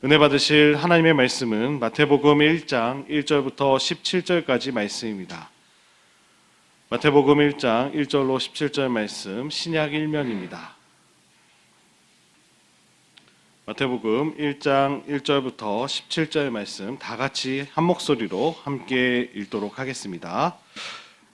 은혜 받으실 하나님의 말씀은 마태복음 1장 1절부터 17절까지 말씀입니다. 마태복음 1장 1절로 17절 말씀 신약 1면입니다. 마태복음 1장 1절부터 17절 말씀 다 같이 한 목소리로 함께 읽도록 하겠습니다.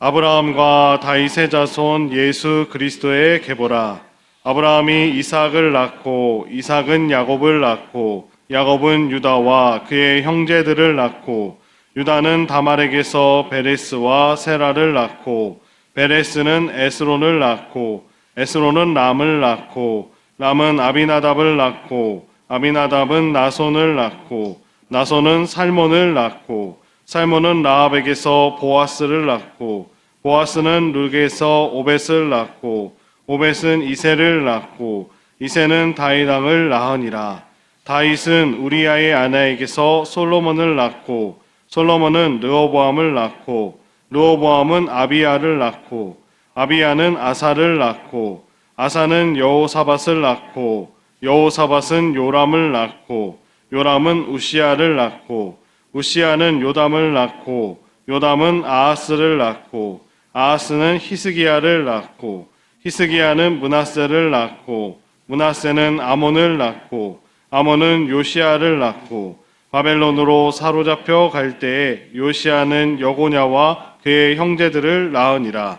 아브라함과 다윗의 자손 예수 그리스도의 계보라. 아브라함이 이삭을 낳고 이삭은 야곱을 낳고 야곱은 유다와 그의 형제들을 낳고 유다는 다말에게서 베레스와 세라를 낳고 베레스는 에스론을 낳고 에스론은 람을 낳고 람은 아비나답을 낳고 아비나답은 나손을 낳고 나손은 살몬을 낳고 살몬은 라합에게서 보아스를 낳고 보아스는 룻에서 오벳을 낳고 오벳은 이새를 낳고 이새는 다윗 왕을 낳으니라. 다윗은 우리아의 아내에게서 솔로몬을 낳고 솔로몬은 르호보암을 낳고 르호보암은 아비야를 낳고 아비야는 아사를 낳고 아사는 여호사밧을 낳고 여호사밧은 요람을 낳고 요람은 우시야를 낳고 우시야는 요담을 낳고 요담은 아하스를 낳고 아하스는 히스기야를 낳고 히스기야는 므낫세를 낳고 므낫세는 아몬을 낳고 아몬은 요시야를 낳고 바벨론으로 사로잡혀 갈 때에 요시야는 여고냐와 그의 형제들을 낳으니라.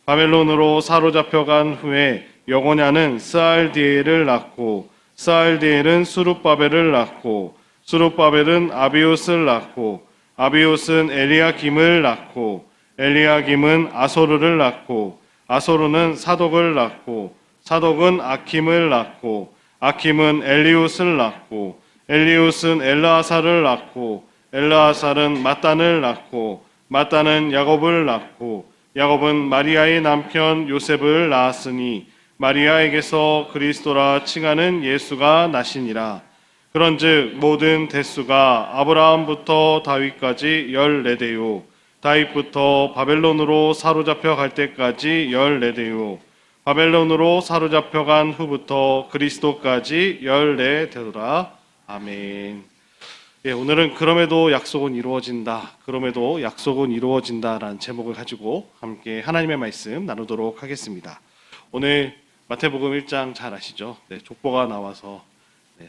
바벨론으로 사로잡혀 간 후에 여고냐는 스알디엘을 낳고 스알디엘은 수룹바벨을 낳고 수룹바벨은 아비웃을 낳고 아비웃은 엘리야김을 낳고 엘리야김은 아소르를 낳고 아소르는 사독을 낳고 사독은 아킴을 낳고 아킴은 엘리웃을 낳고 엘리웃은 엘르아살을 낳고 엘르아살은 mat단을 낳고 mat단은 야곱을 낳고 야곱은 마리아의 남편 요셉을 낳았으니 마리아에게서 그리스도라 칭하는 예수가 나시니라. 그런즉 모든 대수가 아브라함부터 다윗까지 14대요 다윗부터 바벨론으로 사로잡혀 갈 때까지 14대요 바벨론으로 사로잡혀 간 후부터 그리스도까지 14대더라. 아멘. 예, 오늘은 그럼에도 약속은 이루어진다. 그럼에도 약속은 이루어진다라는 제목을 가지고 함께 하나님의 말씀 나누도록 하겠습니다. 오늘 마태복음 1장 잘 아시죠? 네, 족보가 나와서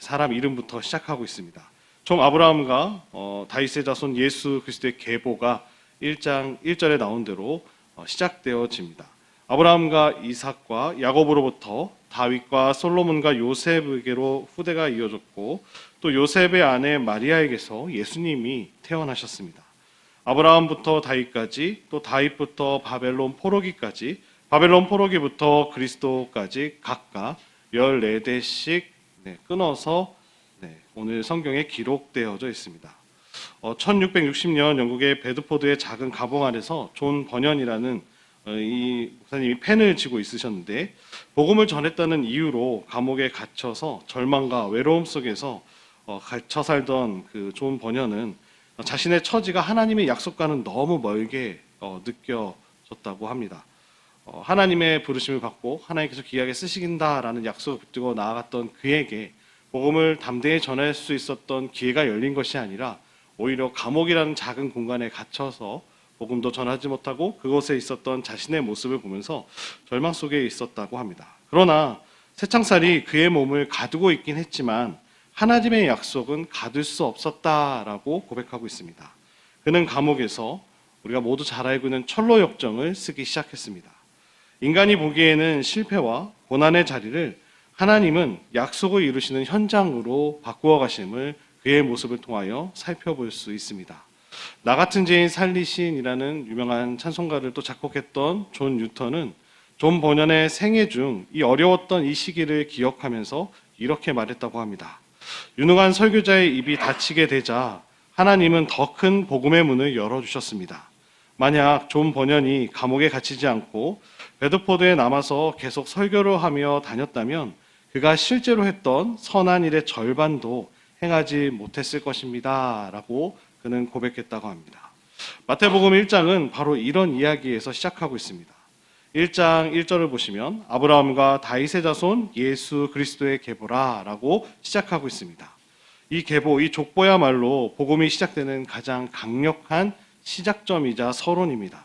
사람 이름부터 시작하고 있습니다. 총 아브라함과 다윗의 자손 예수 그리스도의 계보가 1장 1절에 나온 대로 시작되어집니다. 아브라함과 이삭과 야곱으로부터 다윗과 솔로몬과 요셉에게로 후대가 이어졌고 또 요셉의 아내 마리아에게서 예수님이 태어나셨습니다. 아브라함부터 다윗까지 또 다윗부터 바벨론 포로기까지 바벨론 포로기부터 그리스도까지 각각 14대씩 끊어서 오늘 성경에 기록되어져 있습니다. 1660년 영국의 베드포드의 작은 가봉 안에서 존 버년이라는 이 목사님이 펜을 쥐고 있으셨는데 복음을 전했다는 이유로 감옥에 갇혀서 절망과 외로움 속에서 갇혀 살던 그 존 버년은 자신의 처지가 하나님의 약속과는 너무 멀게 느껴졌다고 합니다. 하나님의 부르심을 받고 하나님께서 귀하게 쓰시긴다라는 약속을 붙들고 나아갔던 그에게 복음을 담대히 전할 수 있었던 기회가 열린 것이 아니라 오히려 감옥이라는 작은 공간에 갇혀서 복음도 전하지 못하고 그곳에 있었던 자신의 모습을 보면서 절망 속에 있었다고 합니다. 그러나 새창살이 그의 몸을 가두고 있긴 했지만 하나님의 약속은 가둘 수 없었다라고 고백하고 있습니다. 그는 감옥에서 우리가 모두 잘 알고 있는 철로 역정을 쓰기 시작했습니다. 인간이 보기에는 실패와 고난의 자리를 하나님은 약속을 이루시는 현장으로 바꾸어 가심을 그의 모습을 통하여 살펴볼 수 있습니다. 나 같은 죄인 살리신이라는 유명한 찬송가를 또 작곡했던 존 뉴턴은 존 버년의 생애 중 이 어려웠던 이 시기를 기억하면서 이렇게 말했다고 합니다. 유능한 설교자의 입이 닫히게 되자 하나님은 더 큰 복음의 문을 열어주셨습니다. 만약 존 버년이 감옥에 갇히지 않고 베드포드에 남아서 계속 설교를 하며 다녔다면 그가 실제로 했던 선한 일의 절반도 행하지 못했을 것입니다. 라고 그는 고백했다고 합니다. 마태복음 1장은 바로 이런 이야기에서 시작하고 있습니다. 1장 1절을 보시면 아브라함과 다윗의 자손 예수 그리스도의 계보라 라고 시작하고 있습니다. 이 계보, 이 족보야말로 복음이 시작되는 가장 강력한 시작점이자 서론입니다.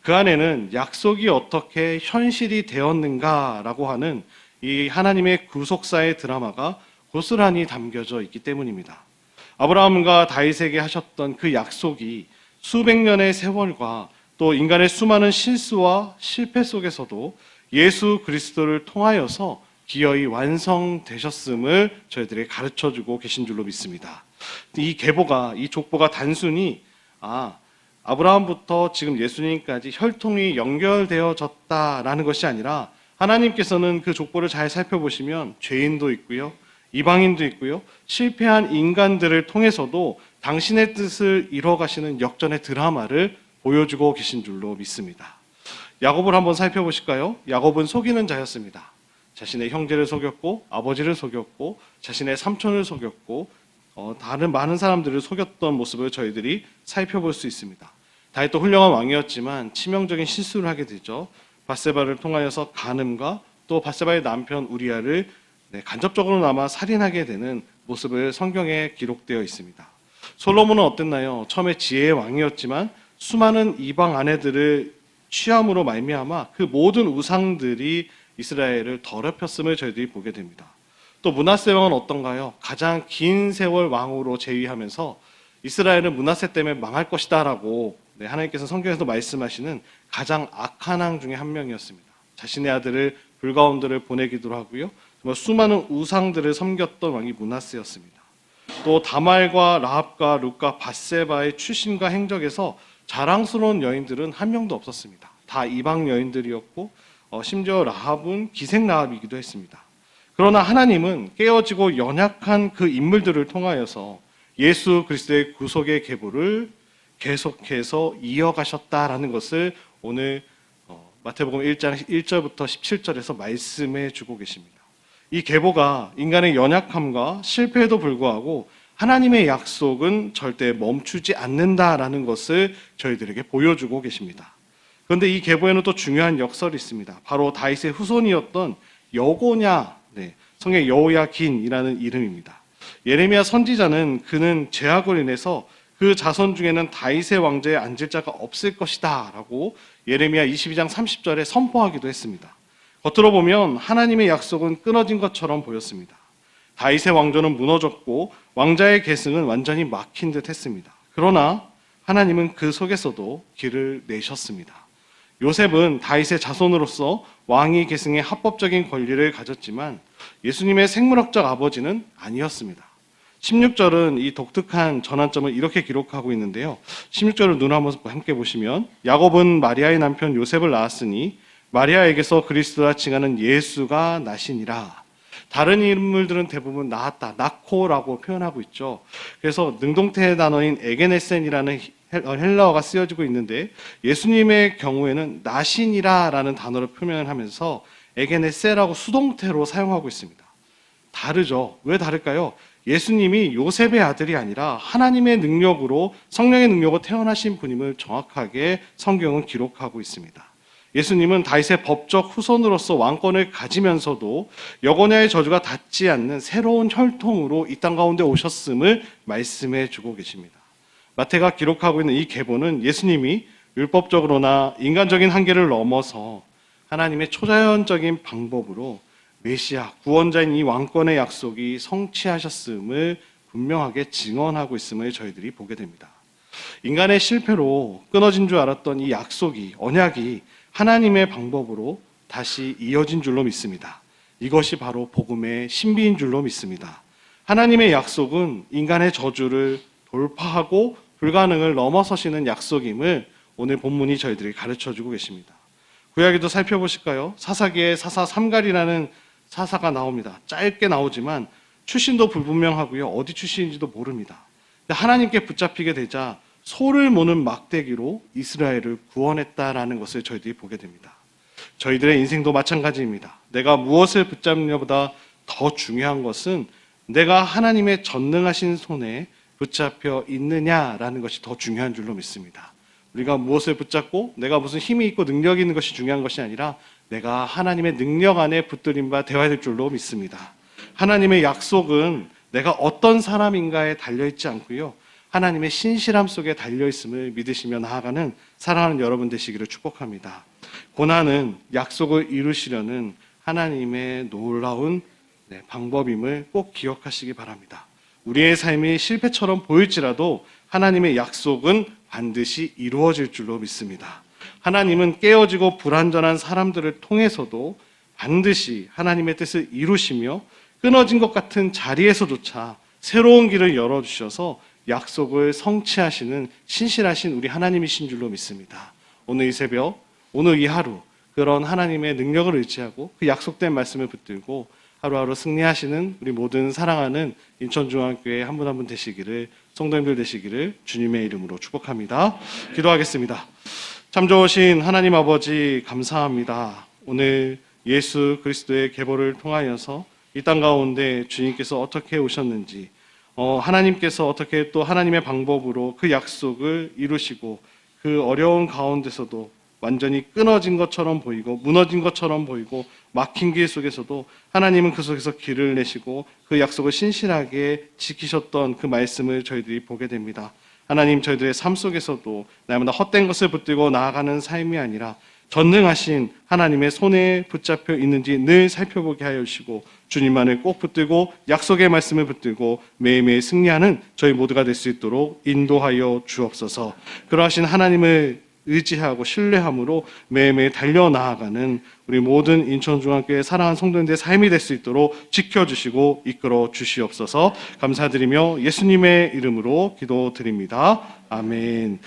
그 안에는 약속이 어떻게 현실이 되었는가라고 하는 이 하나님의 구속사의 드라마가 고스란히 담겨져 있기 때문입니다. 아브라함과 다윗에게 하셨던 그 약속이 수백 년의 세월과 또 인간의 수많은 실수와 실패 속에서도 예수 그리스도를 통하여서 기어이 완성되셨음을 저희들에게 가르쳐주고 계신 줄로 믿습니다. 이 계보가, 이 족보가 단순히 아브라함부터 지금 예수님까지 혈통이 연결되어졌다라는 것이 아니라 하나님께서는 그 족보를 잘 살펴보시면 죄인도 있고요, 이방인도 있고요, 실패한 인간들을 통해서도 당신의 뜻을 이뤄가시는 역전의 드라마를 보여주고 계신 줄로 믿습니다. 야곱을 한번 살펴보실까요? 야곱은 속이는 자였습니다. 자신의 형제를 속였고, 아버지를 속였고, 자신의 삼촌을 속였고, 다른 많은 사람들을 속였던 모습을 저희들이 살펴볼 수 있습니다. 다윗도 훌륭한 왕이었지만 치명적인 실수를 하게 되죠. 밧세바를 통하여서 간음과 또 밧세바의 남편 우리아를 간접적으로나마 살인하게 되는 모습을 성경에 기록되어 있습니다. 솔로몬은 어땠나요? 처음에 지혜의 왕이었지만 수많은 이방 아내들을 취함으로 말미암아 그 모든 우상들이 이스라엘을 더럽혔음을 저희들이 보게 됩니다. 또 므낫세 왕은 어떤가요? 가장 긴 세월 왕으로 재위하면서 이스라엘은 므낫세 때문에 망할 것이다라고 하나님께서 성경에서 말씀하시는 가장 악한 왕 중에 한 명이었습니다. 자신의 아들을 불가운데를 보내기도 하고요. 정말 수많은 우상들을 섬겼던 왕이 므낫세였습니다. 또 다말과 라합과 룻과 밧세바의 출신과 행적에서 자랑스러운 여인들은 한 명도 없었습니다. 다 이방 여인들이었고 심지어 라합은 기생 라합이기도 했습니다. 그러나 하나님은 깨어지고 연약한 그 인물들을 통하여서 예수 그리스도의 구속의 계보를 계속해서 이어가셨다라는 것을 오늘 마태복음 1장 1절부터 17절에서 말씀해 주고 계십니다. 이 계보가 인간의 연약함과 실패에도 불구하고 하나님의 약속은 절대 멈추지 않는다라는 것을 저희들에게 보여주고 계십니다. 그런데 이 계보에는 또 중요한 역설이 있습니다. 바로 다윗의 후손이었던 여고냐, 성경 여호야긴이라는 이름입니다. 예레미야 선지자는 그는 죄악으로 인해서 그 자손 중에는 다윗의 왕좌에 앉을 자가 없을 것이다 라고 예레미야 22장 30절에 선포하기도 했습니다. 겉으로 보면 하나님의 약속은 끊어진 것처럼 보였습니다. 다윗의 왕조는 무너졌고 왕자의 계승은 완전히 막힌 듯 했습니다. 그러나 하나님은 그 속에서도 길을 내셨습니다. 요셉은 다윗의 자손으로서 왕위 계승의 합법적인 권리를 가졌지만 예수님의 생물학적 아버지는 아니었습니다. 16절은 이 독특한 전환점을 이렇게 기록하고 있는데요. 16절을 눈 한번 함께 보시면 야곱은 마리아의 남편 요셉을 낳았으니 마리아에게서 그리스도라 칭하는 예수가 나시니라. 다른 인물들은 대부분 낳았다, 낳고라고 표현하고 있죠. 그래서 능동태 단어인 에게네센이라는 헬라어가 쓰여지고 있는데 예수님의 경우에는 나시니라라는 단어를 표현하면서 에게네세라고 수동태로 사용하고 있습니다. 다르죠. 왜 다를까요? 예수님이 요셉의 아들이 아니라 하나님의 능력으로 성령의 능력으로 태어나신 분임을 정확하게 성경은 기록하고 있습니다. 예수님은 다윗의 법적 후손으로서 왕권을 가지면서도 여고냐의 저주가 닿지 않는 새로운 혈통으로 이 땅 가운데 오셨음을 말씀해 주고 계십니다. 마태가 기록하고 있는 이 계보는 예수님이 율법적으로나 인간적인 한계를 넘어서 하나님의 초자연적인 방법으로 메시아, 구원자인 이 왕권의 약속이 성취하셨음을 분명하게 증언하고 있음을 저희들이 보게 됩니다. 인간의 실패로 끊어진 줄 알았던 이 약속이, 언약이 하나님의 방법으로 다시 이어진 줄로 믿습니다. 이것이 바로 복음의 신비인 줄로 믿습니다. 하나님의 약속은 인간의 저주를 돌파하고 불가능을 넘어서시는 약속임을 오늘 본문이 저희들이 가르쳐주고 계십니다. 구약에도 살펴보실까요? 사사기에 사사 삼갈이라는 사사가 나옵니다. 짧게 나오지만 출신도 불분명하고요. 어디 출신인지도 모릅니다. 하나님께 붙잡히게 되자 소를 모는 막대기로 이스라엘을 구원했다라는 것을 저희들이 보게 됩니다. 저희들의 인생도 마찬가지입니다. 내가 무엇을 붙잡느냐보다 더 중요한 것은 내가 하나님의 전능하신 손에 붙잡혀 있느냐라는 것이 더 중요한 줄로 믿습니다. 우리가 무엇을 붙잡고 내가 무슨 힘이 있고 능력이 있는 것이 중요한 것이 아니라 내가 하나님의 능력 안에 붙들림 바 되어야 될 줄로 믿습니다. 하나님의 약속은 내가 어떤 사람인가에 달려있지 않고요. 하나님의 신실함 속에 달려있음을 믿으시며 나아가는 사랑하는 여러분 되시기를 축복합니다. 고난은 약속을 이루시려는 하나님의 놀라운 방법임을 꼭 기억하시기 바랍니다. 우리의 삶이 실패처럼 보일지라도 하나님의 약속은 반드시 이루어질 줄로 믿습니다. 하나님은 깨어지고 불완전한 사람들을 통해서도 반드시 하나님의 뜻을 이루시며 끊어진 것 같은 자리에서조차 새로운 길을 열어주셔서 약속을 성취하시는 신실하신 우리 하나님이신 줄로 믿습니다. 오늘 이 새벽, 오늘 이 하루 그런 하나님의 능력을 의지하고 그 약속된 말씀을 붙들고 하루하루 승리하시는 우리 모든 사랑하는 인천중앙교회 한 분 한 분 되시기를, 성도님들 되시기를 주님의 이름으로 축복합니다. 기도하겠습니다. 참 좋으신 하나님 아버지 감사합니다. 오늘 예수 그리스도의 계보를 통하여서 이 땅 가운데 주님께서 어떻게 오셨는지, 하나님께서 어떻게 또 하나님의 방법으로 그 약속을 이루시고 그 어려운 가운데서도 완전히 끊어진 것처럼 보이고 무너진 것처럼 보이고 막힌 길 속에서도 하나님은 그 속에서 길을 내시고 그 약속을 신실하게 지키셨던 그 말씀을 저희들이 보게 됩니다. 하나님, 저희들의 삶 속에서도 날마다 헛된 것을 붙들고 나아가는 삶이 아니라 전능하신 하나님의 손에 붙잡혀 있는지 늘 살펴보게 하여 주시고 주님만을 꼭 붙들고 약속의 말씀을 붙들고 매일매일 승리하는 저희 모두가 될 수 있도록 인도하여 주옵소서. 그러하신 하나님을 의지하고 신뢰함으로 매일매일 달려나아가는 우리 모든 인천중앙교회 사랑하는 성도님들의 삶이 될 수 있도록 지켜주시고 이끌어 주시옵소서. 감사드리며 예수님의 이름으로 기도드립니다. 아멘.